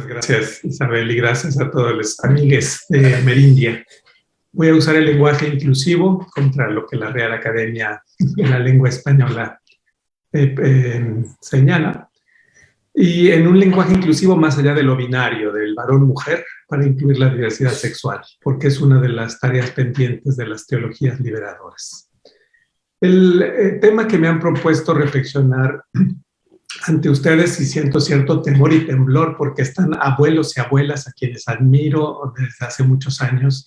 Muchas gracias, Isabel, y gracias a todos los amigos de Merindia. Voy a usar el lenguaje inclusivo contra lo que la Real Academia de la Lengua Española señala, y en un lenguaje inclusivo más allá de lo binario, del varón-mujer, para incluir la diversidad sexual, porque es una de las tareas pendientes de las teologías liberadoras. El tema que me han propuesto reflexionar ante ustedes, y siento cierto temor y temblor porque están abuelos y abuelas a quienes admiro desde hace muchos años,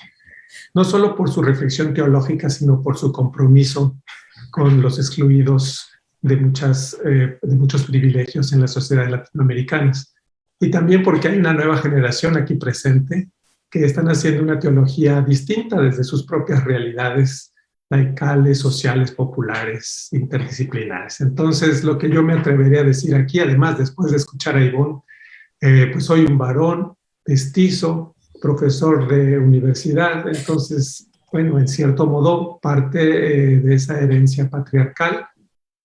no solo por su reflexión teológica, sino por su compromiso con los excluidos de muchos privilegios en las sociedades latinoamericanas. Y también porque hay una nueva generación aquí presente que están haciendo una teología distinta desde sus propias realidades laicales, sociales, populares, interdisciplinares. Entonces, lo que yo me atrevería a decir aquí, además, después de escuchar a Ivonne, pues soy un varón, mestizo, profesor de universidad, entonces, bueno, en cierto modo, parte de esa herencia patriarcal,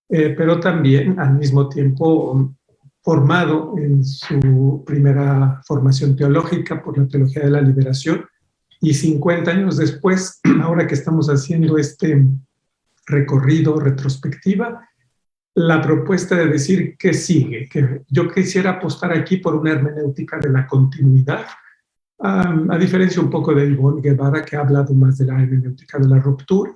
pero también, al mismo tiempo, formado en su primera formación teológica por la Teología de la Liberación, y 50 años después, ahora que estamos haciendo este recorrido, retrospectiva, la propuesta de decir qué sigue, que yo quisiera apostar aquí por una hermenéutica de la continuidad, a diferencia un poco de Ivonne Guevara, que ha hablado más de la hermenéutica de la ruptura,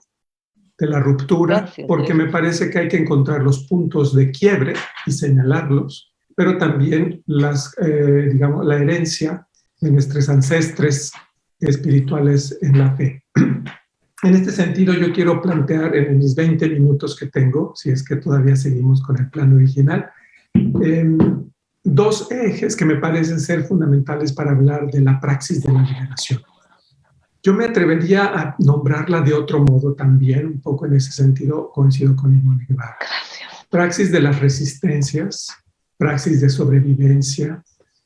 Gracias, porque me parece que hay que encontrar los puntos de quiebre y señalarlos, pero también digamos, la herencia de nuestros ancestres espirituales en la fe. En este sentido, yo quiero plantear en mis 20 minutos que tengo, si es que todavía seguimos con el plan original, dos ejes que me parecen ser fundamentales para hablar de la praxis de la liberación. Yo me atrevería a nombrarla de otro modo también, un poco en ese sentido coincido con Ivonne Guevara. Praxis de las resistencias, praxis de sobrevivencia,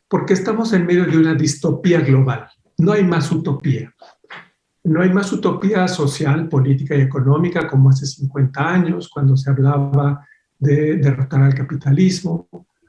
porque estamos en medio de una distopía global. No hay más utopía. No hay más utopía social, política y económica como hace 50 años, cuando se hablaba de derrotar al capitalismo,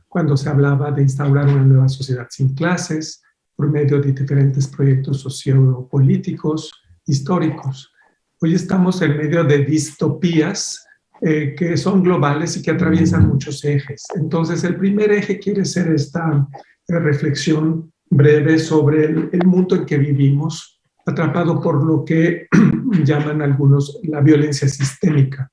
cuando se hablaba de instaurar una nueva sociedad sin clases, por medio de diferentes proyectos sociopolíticos, históricos. Hoy estamos en medio de distopías que son globales y que atraviesan muchos ejes. Entonces, el primer eje quiere ser esta reflexión breve sobre el mundo en que vivimos, atrapado por lo que llaman algunos la violencia sistémica.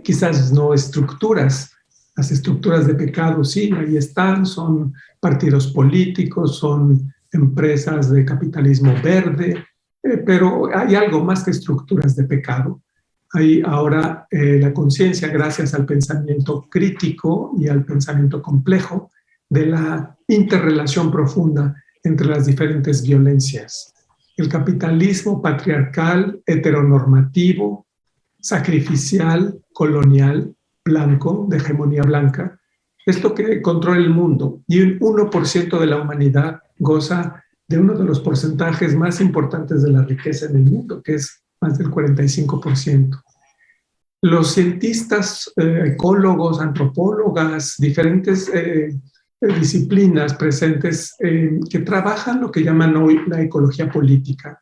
Quizás no estructuras, las estructuras de pecado sí, ahí están, son partidos políticos, son empresas de capitalismo verde, pero hay algo más que estructuras de pecado. Hay ahora la conciencia, gracias al pensamiento crítico y al pensamiento complejo, de la interrelación profunda entre las diferentes violencias. El capitalismo patriarcal, heteronormativo, sacrificial, colonial, blanco, de hegemonía blanca, es lo que controla el mundo, y un 1% de la humanidad goza de uno de los porcentajes más importantes de la riqueza en el mundo, que es más del 45%. Los cientistas, ecólogos, antropólogas, diferentes disciplinas presentes que trabajan lo que llaman hoy la ecología política,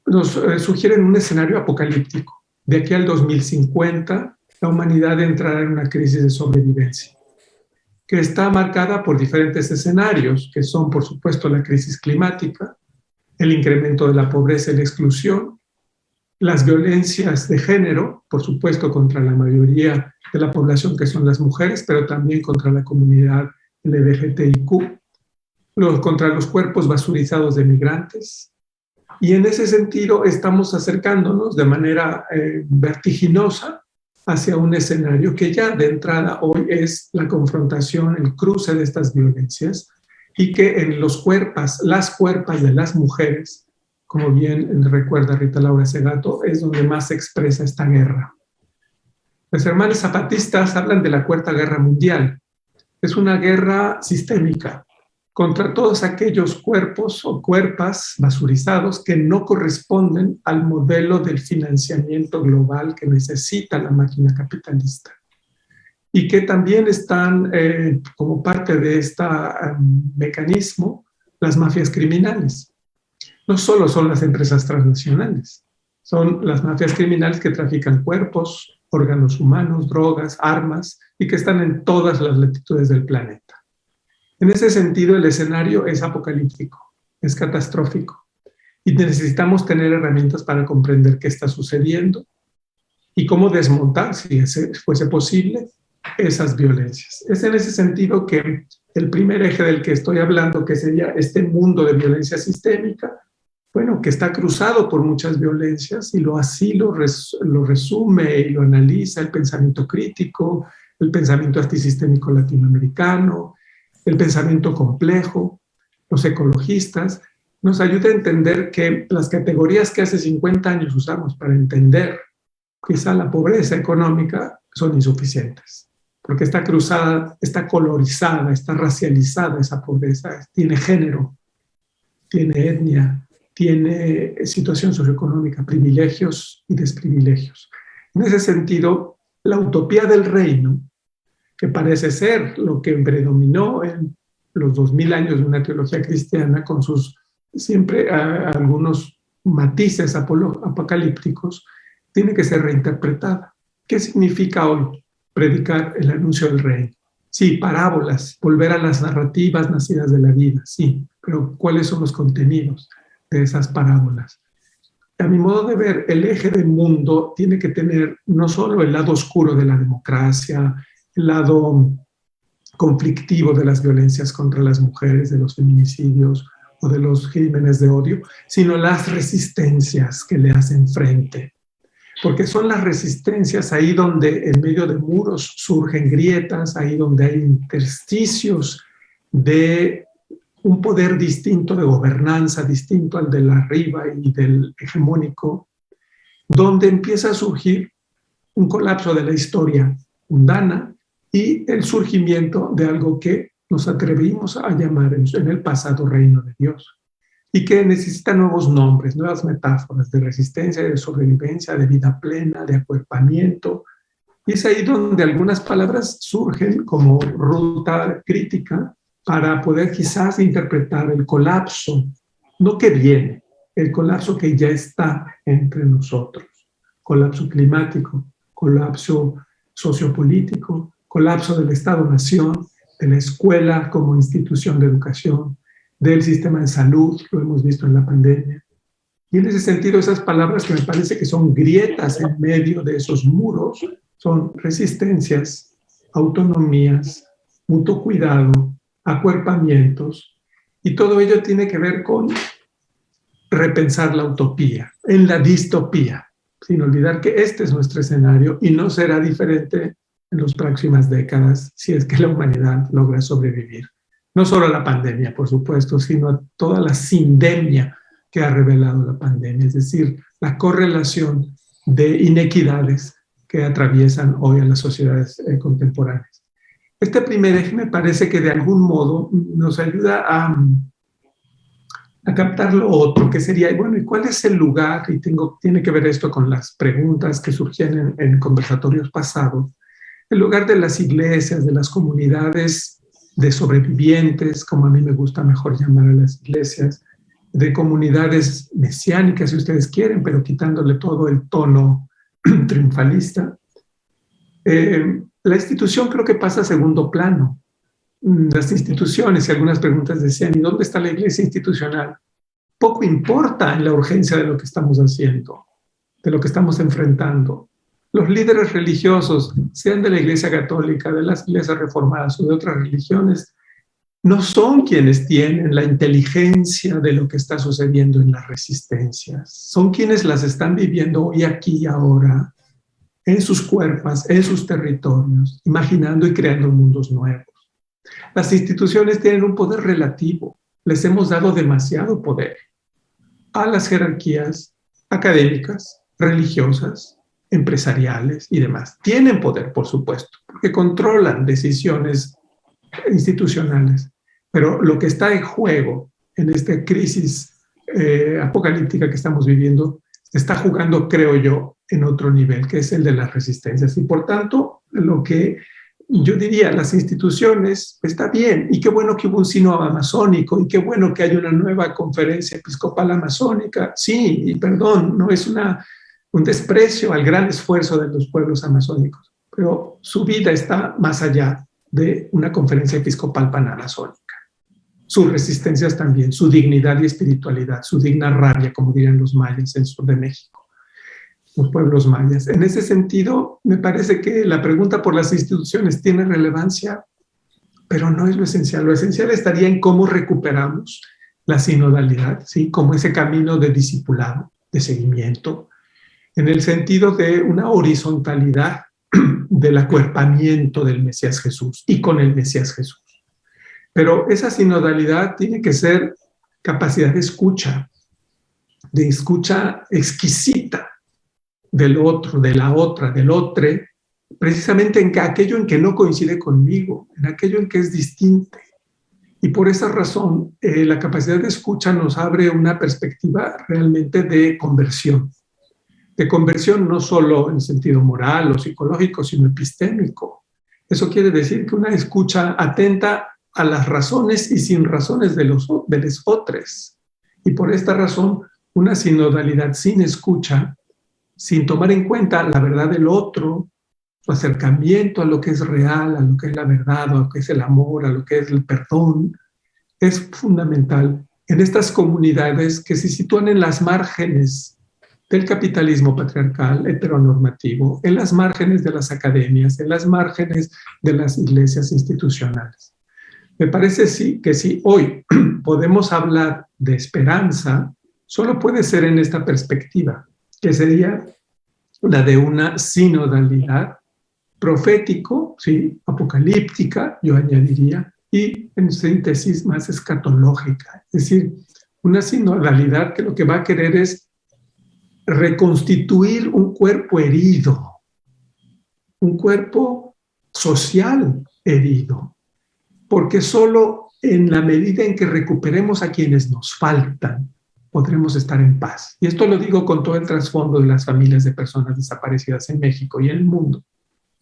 nos sugieren un escenario apocalíptico. De aquí al 2050, la humanidad entrará en una crisis de sobrevivencia, que está marcada por diferentes escenarios, que son, por supuesto, la crisis climática, el incremento de la pobreza y la exclusión, las violencias de género, por supuesto, contra la mayoría de la población, que son las mujeres, pero también contra la comunidad LGBTIQ, contra los cuerpos basurizados de migrantes. Y en ese sentido estamos acercándonos de manera vertiginosa hacia un escenario que ya de entrada hoy es la confrontación, el cruce de estas violencias, y que en las cuerpas de las mujeres, como bien recuerda Rita Laura Segato, es donde más se expresa esta guerra. Los hermanos zapatistas hablan de la Cuarta Guerra Mundial. Es una guerra sistémica contra todos aquellos cuerpos o cuerpas basurizados que no corresponden al modelo del financiamiento global que necesita la máquina capitalista. y que también están como parte de este mecanismo las mafias criminales. No solo son las empresas transnacionales, son las mafias criminales que trafican cuerpos, órganos humanos, drogas, armas y que están en todas las latitudes del planeta. En ese sentido, el escenario es apocalíptico, es catastrófico y necesitamos tener herramientas para comprender qué está sucediendo y cómo desmontar, si fuese posible, esas violencias. Es en ese sentido que el primer eje del que estoy hablando, que sería este mundo de violencia sistémica, bueno, que está cruzado por muchas violencias y así lo resume y lo analiza el pensamiento crítico, el pensamiento antisistémico latinoamericano, el pensamiento complejo, los ecologistas, nos ayuda a entender que las categorías que hace 50 años usamos para entender quizá la pobreza económica son insuficientes, porque está cruzada, está colorizada, está racializada esa pobreza, tiene género, tiene etnia, tiene situación socioeconómica, privilegios y desprivilegios. En ese sentido, la utopía del reino, que parece ser lo que predominó en los 2000 años de una teología cristiana, con sus siempre algunos matices apocalípticos, tiene que ser reinterpretada. ¿Qué significa hoy predicar el anuncio del reino? Sí, parábolas, volver a las narrativas nacidas de la vida, sí, pero ¿cuáles son los contenidos de esas parábolas? A mi modo de ver, el eje del mundo tiene que tener no solo el lado oscuro de la democracia, el lado conflictivo de las violencias contra las mujeres, de los feminicidios o de los crímenes de odio, sino las resistencias que le hacen frente. Porque son las resistencias ahí donde en medio de muros surgen grietas, ahí donde hay intersticios de un poder distinto de gobernanza, distinto al del arriba y del hegemónico, donde empieza a surgir un colapso de la historia mundana y el surgimiento de algo que nos atrevimos a llamar en el pasado reino de Dios y que necesita nuevos nombres, nuevas metáforas de resistencia, de sobrevivencia, de vida plena, de acuerpamiento. Y es ahí donde algunas palabras surgen como ruta crítica para poder quizás interpretar el colapso, no que viene, el colapso que ya está entre nosotros. Colapso climático, colapso sociopolítico, colapso del Estado-Nación, de la escuela como institución de educación, del sistema de salud, lo hemos visto en la pandemia. Y en ese sentido, esas palabras que me parece que son grietas en medio de esos muros, son resistencias, autonomías, mutuo cuidado, acuerpamientos, y todo ello tiene que ver con repensar la utopía, en la distopía, sin olvidar que este es nuestro escenario y no será diferente en las próximas décadas si es que la humanidad logra sobrevivir. No solo a la pandemia, por supuesto, sino a toda la sindemia que ha revelado la pandemia, es decir, la correlación de inequidades que atraviesan hoy a las sociedades contemporáneas. Este primer eje me parece que de algún modo nos ayuda a captar lo otro, que sería, bueno, ¿y cuál es el lugar? Y tiene que ver esto con las preguntas que surgían en conversatorios pasados. El lugar de las iglesias, de las comunidades de sobrevivientes, como a mí me gusta mejor llamar a las iglesias, de comunidades mesiánicas, si ustedes quieren, pero quitándole todo el tono triunfalista. La institución creo que pasa a segundo plano. Las instituciones, y algunas preguntas decían, ¿y dónde está la iglesia institucional? Poco importa en la urgencia de lo que estamos haciendo, de lo que estamos enfrentando. Los líderes religiosos, sean de la Iglesia Católica, de las iglesias reformadas o de otras religiones, no son quienes tienen la inteligencia de lo que está sucediendo en las resistencias. Son quienes las están viviendo hoy, aquí y ahora, en sus cuerpos, en sus territorios, imaginando y creando mundos nuevos. Las instituciones tienen un poder relativo. Les hemos dado demasiado poder a las jerarquías académicas, religiosas, empresariales y demás. Tienen poder, por supuesto, porque controlan decisiones institucionales. Pero lo que está en juego en esta crisis apocalíptica que estamos viviendo, está jugando, creo yo, en otro nivel, que es el de las resistencias. Y por tanto, lo que yo diría, las instituciones, está bien, y qué bueno que hubo un sínodo amazónico, y qué bueno que hay una nueva conferencia episcopal amazónica. Sí, y perdón, no es un desprecio al gran esfuerzo de los pueblos amazónicos, pero su vida está más allá de una conferencia episcopal panamazónica. Sus resistencias también, su dignidad y espiritualidad, su digna rabia, como dirían los mayas en el sur de México, los pueblos mayas. En ese sentido, me parece que la pregunta por las instituciones tiene relevancia, pero no es lo esencial. Lo esencial estaría en cómo recuperamos la sinodalidad, ¿sí? Como ese camino de discipulado, de seguimiento, en el sentido de una horizontalidad del acuerpamiento del Mesías Jesús y con el Mesías Jesús. Pero esa sinodalidad tiene que ser capacidad de escucha exquisita del otro, de la otra, del otro, precisamente en aquello en que no coincide conmigo, en aquello en que es distinto. Y por esa razón, la capacidad de escucha nos abre una perspectiva realmente de conversión no solo en sentido moral o psicológico, sino epistémico. Eso quiere decir que una escucha atenta a las razones y sin razones de los otros. Y por esta razón, una sinodalidad sin escucha, sin tomar en cuenta la verdad del otro, su acercamiento a lo que es real, a lo que es la verdad, a lo que es el amor, a lo que es el perdón, es fundamental en estas comunidades que se sitúan en las márgenes del capitalismo patriarcal heteronormativo, en las márgenes de las academias, en las márgenes de las iglesias institucionales. Me parece que si hoy podemos hablar de esperanza, solo puede ser en esta perspectiva, que sería la de una sinodalidad profético, ¿sí? Apocalíptica, yo añadiría, y en síntesis más escatológica. Es decir, una sinodalidad que lo que va a querer es reconstituir un cuerpo herido, un cuerpo social herido, porque solo en la medida en que recuperemos a quienes nos faltan, podremos estar en paz. Y esto lo digo con todo el trasfondo de las familias de personas desaparecidas en México y en el mundo,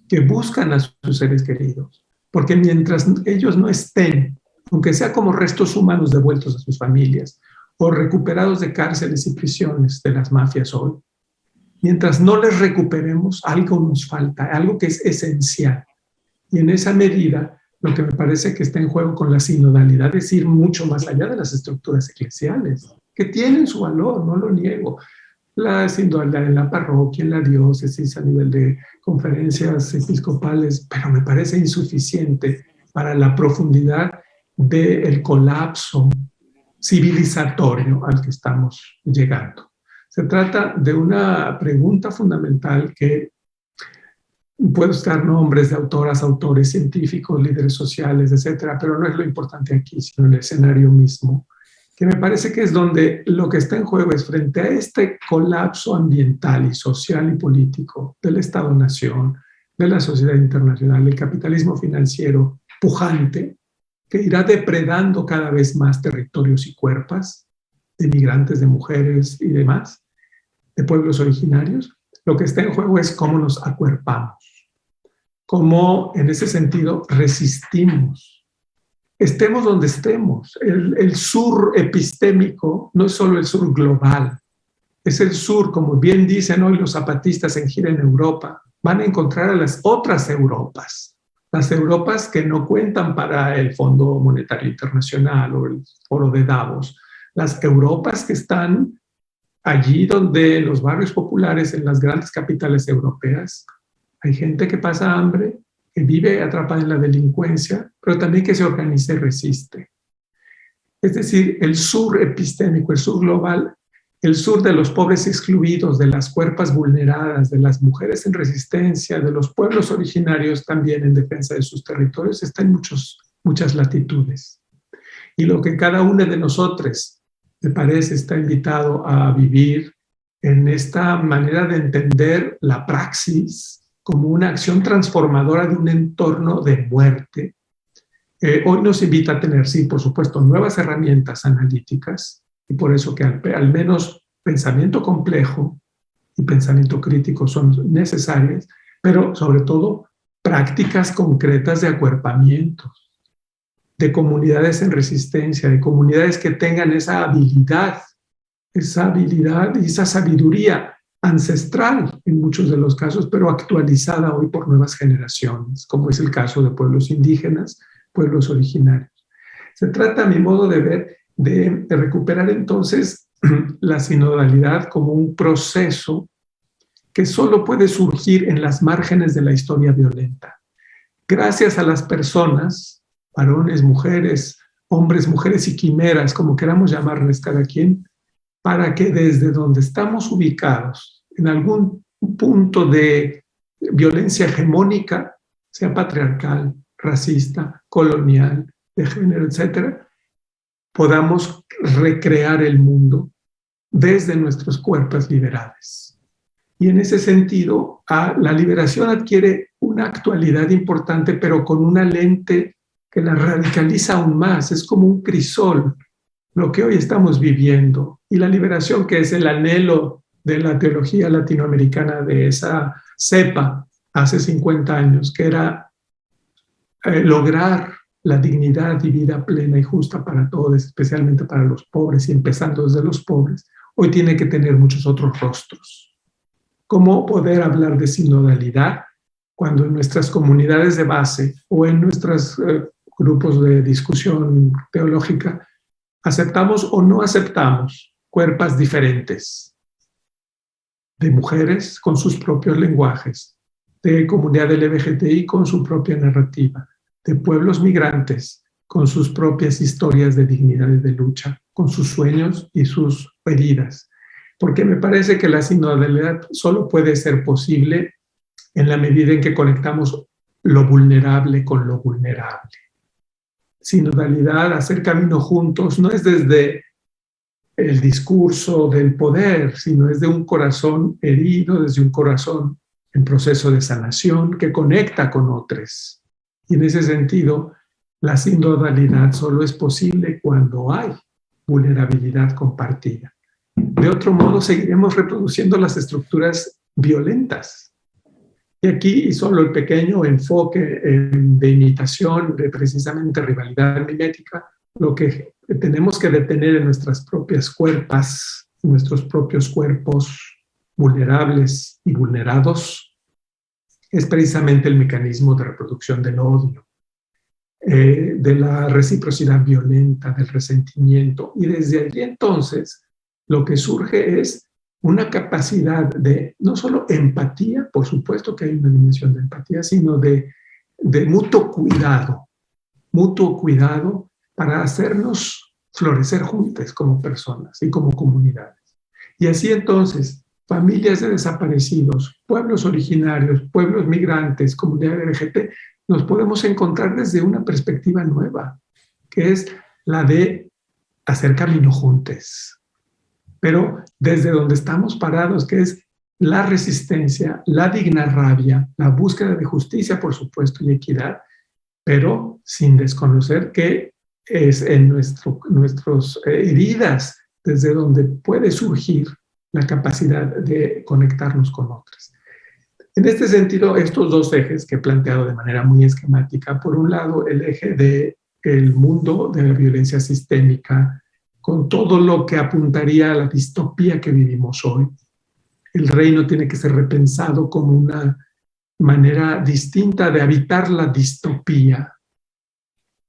que buscan a sus seres queridos, porque mientras ellos no estén, aunque sea como restos humanos devueltos a sus familias, o recuperados de cárceles y prisiones de las mafias hoy, mientras no les recuperemos, algo nos falta, algo que es esencial. Y en esa medida, lo que me parece que está en juego con la sinodalidad es ir mucho más allá de las estructuras eclesiales, que tienen su valor, no lo niego. La sinodalidad en la parroquia, en la diócesis, a nivel de conferencias episcopales, pero me parece insuficiente para la profundidad del colapso civilizatorio al que estamos llegando. Se trata de una pregunta fundamental que puedo usar nombres de autoras, autores, científicos, líderes sociales, etcétera, pero no es lo importante aquí, sino el escenario mismo, que me parece que es donde lo que está en juego es frente a este colapso ambiental y social y político del Estado-nación, de la sociedad internacional, del capitalismo financiero pujante, que irá depredando cada vez más territorios y cuerpos de migrantes, de mujeres y demás, de pueblos originarios. Lo que está en juego es cómo nos acuerpamos, cómo en ese sentido resistimos. Estemos donde estemos. El sur epistémico no es solo el sur global, es el sur, como bien dicen hoy los zapatistas en gira en Europa, van a encontrar a las otras Europas. Las Europas que no cuentan para el Fondo Monetario Internacional o el Foro de Davos. Las Europas que están allí donde en los barrios populares, en las grandes capitales europeas, hay gente que pasa hambre, que vive atrapada en la delincuencia, pero también que se organiza y resiste. Es decir, el sur epistémico, el sur global, el sur de los pobres excluidos, de las cuerpas vulneradas, de las mujeres en resistencia, de los pueblos originarios también en defensa de sus territorios, está en muchas latitudes. Y lo que cada uno de nosotros, me parece, está invitado a vivir en esta manera de entender la praxis como una acción transformadora de un entorno de muerte, hoy nos invita a tener, sí, por supuesto, nuevas herramientas analíticas, y por eso que al menos pensamiento complejo y pensamiento crítico son necesarios, pero sobre todo prácticas concretas de acuerpamiento, de comunidades en resistencia, de comunidades que tengan esa habilidad y esa sabiduría ancestral en muchos de los casos, pero actualizada hoy por nuevas generaciones, como es el caso de pueblos indígenas, pueblos originarios. Se trata, a mi modo de ver, de recuperar entonces la sinodalidad como un proceso que solo puede surgir en las márgenes de la historia violenta. Gracias a las personas, varones, mujeres, hombres, mujeres y quimeras, como queramos llamarles cada quien, para que desde donde estamos ubicados, en algún punto de violencia hegemónica, sea patriarcal, racista, colonial, de género, etcétera, podamos recrear el mundo desde nuestros cuerpos liberales. Y en ese sentido, la liberación adquiere una actualidad importante, pero con una lente que la radicaliza aún más. Es como un crisol lo que hoy estamos viviendo. Y la liberación, que es el anhelo de la teología latinoamericana de esa cepa hace 50 años, que era lograr la dignidad y vida plena y justa para todos, especialmente para los pobres y empezando desde los pobres, hoy tiene que tener muchos otros rostros. ¿Cómo poder hablar de sinodalidad cuando en nuestras comunidades de base o en nuestros grupos de discusión teológica aceptamos o no aceptamos cuerpos diferentes de mujeres con sus propios lenguajes, de comunidad LGBTI con su propia narrativa, de pueblos migrantes con sus propias historias de dignidad y de lucha, con sus sueños y sus heridas? Porque me parece que la sinodalidad solo puede ser posible en la medida en que conectamos lo vulnerable con lo vulnerable. Sinodalidad, hacer camino juntos, no es desde el discurso del poder, sino es de un corazón herido, desde un corazón en proceso de sanación que conecta con otros. Y en ese sentido, la sinodalidad solo es posible cuando hay vulnerabilidad compartida. De otro modo, seguiremos reproduciendo las estructuras violentas. Y aquí solo el pequeño enfoque de imitación, de precisamente rivalidad mimética, lo que tenemos que detener en nuestras propias cuerpas, nuestros propios cuerpos vulnerables y vulnerados, es precisamente el mecanismo de reproducción del odio, de la reciprocidad violenta, del resentimiento. Y desde allí entonces lo que surge es una capacidad de no solo empatía, por supuesto que hay una dimensión de empatía, sino de mutuo cuidado para hacernos florecer juntos como personas y como comunidades. Y así entonces, familias de desaparecidos, pueblos originarios, pueblos migrantes, comunidad LGBT, nos podemos encontrar desde una perspectiva nueva, que es la de hacer camino juntos. Pero desde donde estamos parados, que es la resistencia, la digna rabia, la búsqueda de justicia, por supuesto, y equidad, pero sin desconocer que es en nuestras heridas desde donde puede surgir la capacidad de conectarnos con otros. En este sentido, estos dos ejes que he planteado de manera muy esquemática, por un lado, el eje del mundo de la violencia sistémica, con todo lo que apuntaría a la distopía que vivimos hoy. El reino tiene que ser repensado como una manera distinta de habitar la distopía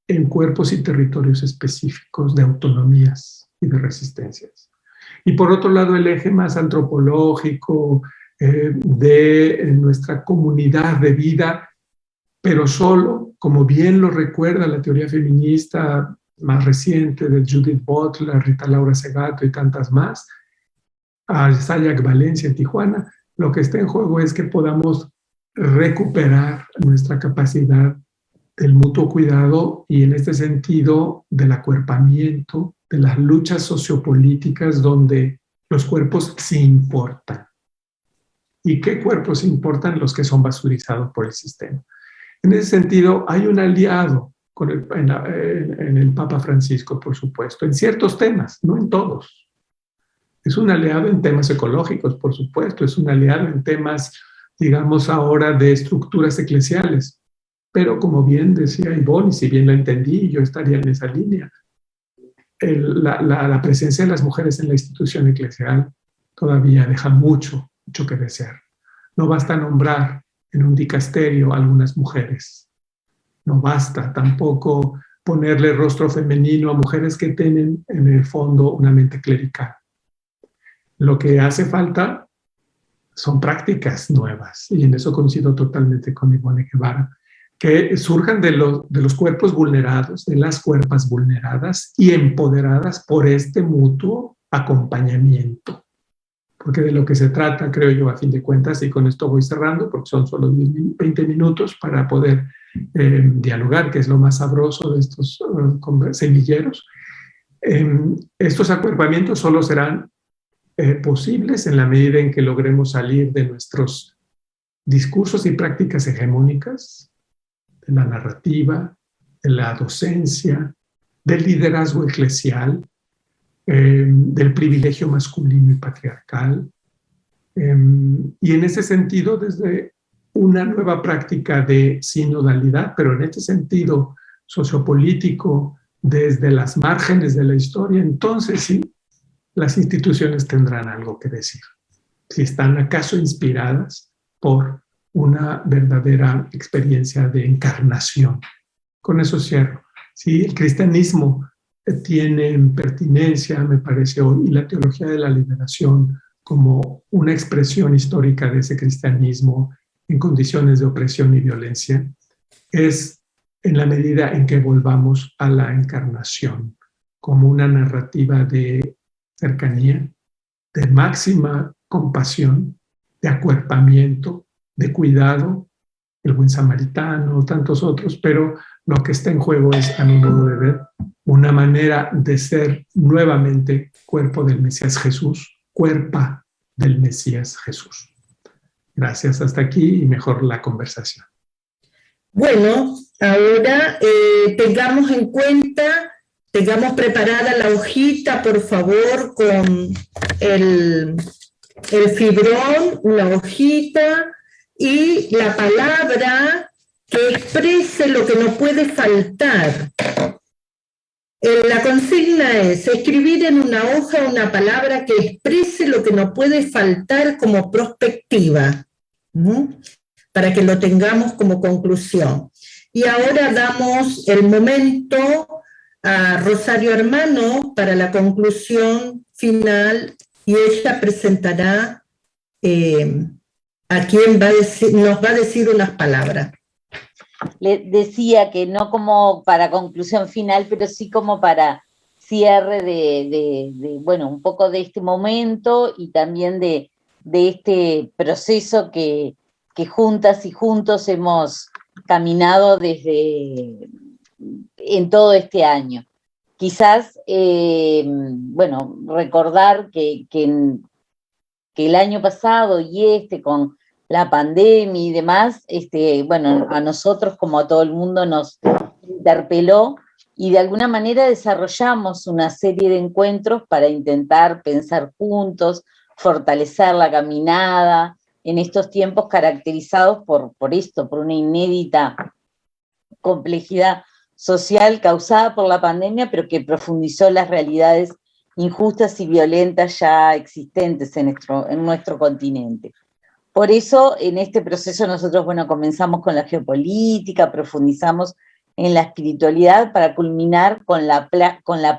en cuerpos y territorios específicos de autonomías y de resistencias. Y por otro lado, el eje más antropológico de nuestra comunidad de vida, pero solo, como bien lo recuerda la teoría feminista más reciente de Judith Butler, Rita Laura Segato y tantas más, a Sayak Valencia en Tijuana, lo que está en juego es que podamos recuperar nuestra capacidad del mutuo cuidado y en este sentido del acuerpamiento, de las luchas sociopolíticas donde los cuerpos se importan. ¿Y qué cuerpos importan? Los que son basurizados por el sistema. En ese sentido, hay un aliado en el Papa Francisco, por supuesto, en ciertos temas, no en todos. Es un aliado en temas ecológicos, por supuesto, es un aliado en temas digamos ahora, de estructuras eclesiales. Pero como bien decía Ivonne, y si bien la entendí, yo estaría en esa línea, la presencia de las mujeres en la institución eclesial todavía deja mucho que desear. No basta nombrar en un dicasterio a algunas mujeres. No basta tampoco ponerle rostro femenino a mujeres que tienen en el fondo una mente clerical. Lo que hace falta son prácticas nuevas, y en eso coincido totalmente con Ivonne Guevara, que surjan de los cuerpos vulnerados, de las cuerpas vulneradas y empoderadas por este mutuo acompañamiento. Porque de lo que se trata, creo yo, a fin de cuentas, y con esto voy cerrando, porque son solo 20 minutos para poder dialogar, que es lo más sabroso de estos semilleros. Estos acuerpamientos solo serán posibles en la medida en que logremos salir de nuestros discursos y prácticas hegemónicas, de la narrativa, de la docencia, del liderazgo eclesial, del privilegio masculino y patriarcal. Y en ese sentido, desde una nueva práctica de sinodalidad, pero en este sentido sociopolítico, desde las márgenes de la historia, entonces sí, las instituciones tendrán algo que decir. Si están acaso inspiradas por una verdadera experiencia de encarnación. Con eso cierro. Sí, el cristianismo tiene pertinencia, me parece hoy, y la teología de la liberación como una expresión histórica de ese cristianismo en condiciones de opresión y violencia, es en la medida en que volvamos a la encarnación como una narrativa de cercanía, de máxima compasión, de acuerpamiento, de cuidado, el buen samaritano, tantos otros, pero lo que está en juego es, a mi modo de ver, una manera de ser nuevamente cuerpo del Mesías Jesús, cuerpa del Mesías Jesús. Gracias, hasta aquí y mejor la conversación. Bueno, ahora tengamos en cuenta, tengamos preparada la hojita, por favor, con el fibrón, una hojita y la palabra que exprese lo que no puede faltar. La consigna es escribir en una hoja una palabra que exprese lo que no puede faltar como prospectiva, ¿no? Para que lo tengamos como conclusión. Y ahora damos el momento a Rosario Hermano para la conclusión final y ella presentará a quien nos va a decir unas palabras. Le decía que no como para conclusión final, pero sí como para cierre de bueno, un poco de este momento y también de este proceso que juntas y juntos hemos caminado en todo este año. Quizás, bueno, recordar que el año pasado y con la pandemia y demás, bueno, a nosotros como a todo el mundo nos interpeló y de alguna manera desarrollamos una serie de encuentros para intentar pensar juntos, fortalecer la caminada en estos tiempos caracterizados por una inédita complejidad social causada por la pandemia, pero que profundizó las realidades injustas y violentas ya existentes en nuestro continente. Por eso, en este proceso nosotros, bueno, comenzamos con la geopolítica, profundizamos en la espiritualidad para culminar con la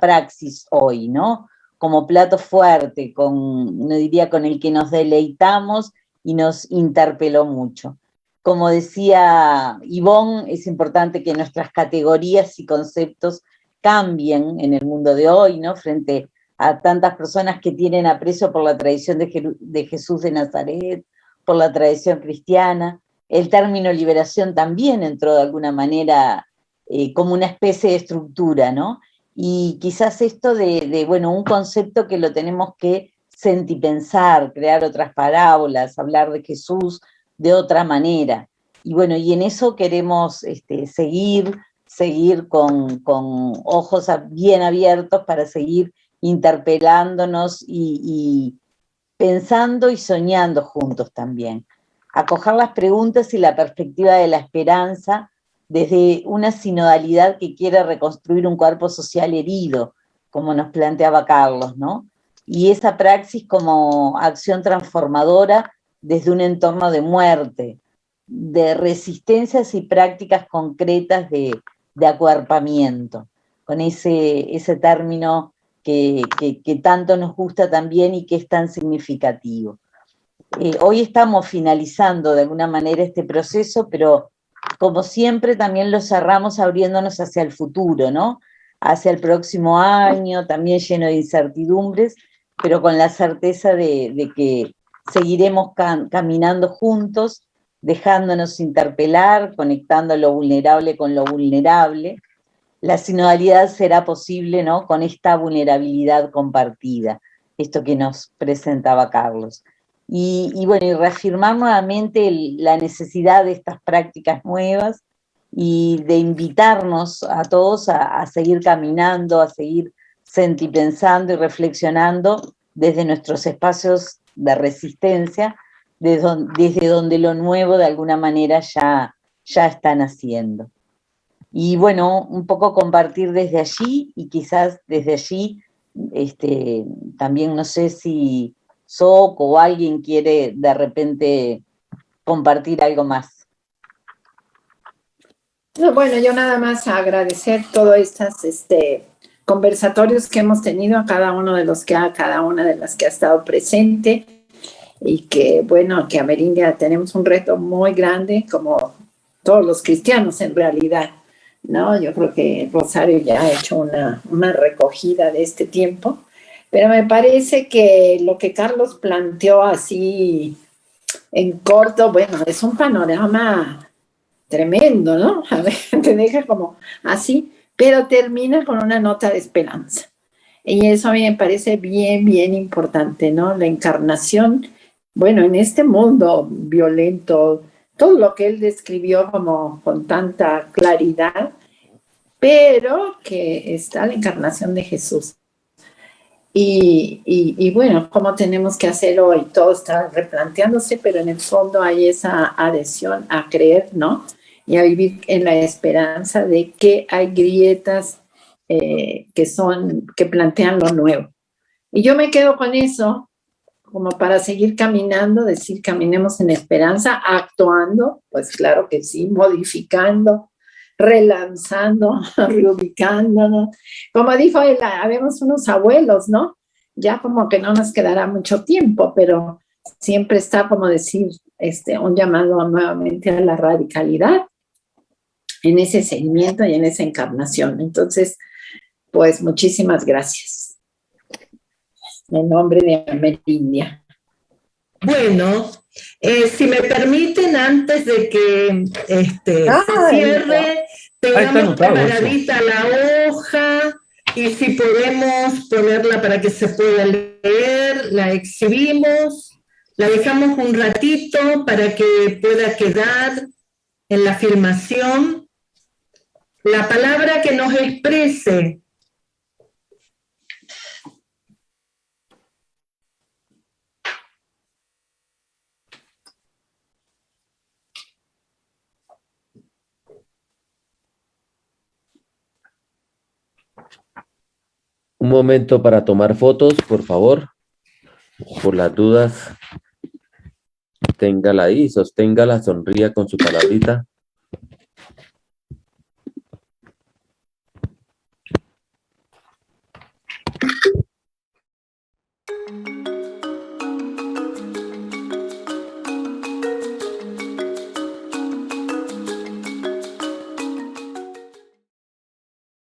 praxis hoy, ¿no? Como plato fuerte, no diría con el que nos deleitamos y nos interpeló mucho. Como decía Ivonne, es importante que nuestras categorías y conceptos cambien en el mundo de hoy, ¿no? Frente a tantas personas que tienen aprecio por la tradición de Jesús de Nazaret, por la tradición cristiana. El término liberación también entró de alguna manera como una especie de estructura, ¿no? Y quizás esto bueno, un concepto que lo tenemos que sentipensar, crear otras parábolas, hablar de Jesús de otra manera. Y bueno, y en eso queremos seguir con ojos bien abiertos para seguir interpelándonos y pensando y soñando juntos también. acoger las preguntas y la perspectiva de la esperanza desde una sinodalidad que quiere reconstruir un cuerpo social herido, como nos planteaba Carlos, ¿no? Y esa praxis como acción transformadora desde un entorno de muerte, de resistencias y prácticas concretas de acuerpamiento, con ese término que tanto nos gusta también y que es tan significativo. Hoy estamos finalizando de alguna manera este proceso, pero como siempre también lo cerramos abriéndonos hacia el futuro, ¿no? Hacia el próximo año, también lleno de incertidumbres, pero con la certeza de que seguiremos caminando juntos, dejándonos interpelar, conectando lo vulnerable con lo vulnerable. La sinodalidad será posible, ¿no?, con esta vulnerabilidad compartida, esto que nos presentaba Carlos. Y bueno, y reafirmar nuevamente la necesidad de estas prácticas nuevas y de invitarnos a todos a seguir caminando, a seguir sentipensando y reflexionando desde nuestros espacios de resistencia, desde donde lo nuevo de alguna manera ya está naciendo. Y bueno, un poco compartir desde allí y quizás desde allí también no sé si Soc o alguien quiere de repente compartir algo más. Bueno, yo nada más agradecer todos estos conversatorios que hemos tenido a cada una de las que ha estado presente, y que bueno, que Amerindia tenemos un reto muy grande, como todos los cristianos en realidad, ¿no? Yo creo que Rosario ya ha hecho una recogida de este tiempo, pero me parece que lo que Carlos planteó así en corto, bueno, es un panorama tremendo, ¿no? A ver, te deja como así, pero termina con una nota de esperanza. Y eso a mí me parece bien, bien importante, ¿no? La encarnación, bueno, en este mundo violento, todo lo que él describió como con tanta claridad, pero que está la encarnación de Jesús. Y bueno, ¿cómo tenemos que hacer hoy? Todo está replanteándose, pero en el fondo hay esa adhesión a creer, ¿no? Y a vivir en la esperanza de que hay grietas que plantean lo nuevo. Y yo me quedo con eso, como para seguir caminando, decir, caminemos en esperanza, actuando, pues claro que sí, modificando, relanzando, reubicándonos. Como dijo él, habemos unos abuelos, ¿no? Ya como que no nos quedará mucho tiempo, pero siempre está, como decir, un llamado nuevamente a la radicalidad en ese seguimiento y en esa encarnación. Entonces, pues muchísimas gracias. En nombre de Amerindia. Bueno, si me permiten, antes de que se cierre, tengamos preparadita la hoja, y si podemos ponerla para que se pueda leer, la exhibimos, la dejamos un ratito para que pueda quedar en la filmación. La palabra que nos exprese. Un momento para tomar fotos, por favor. Por las dudas, téngala ahí, sosténgala, sonría con su palabrita.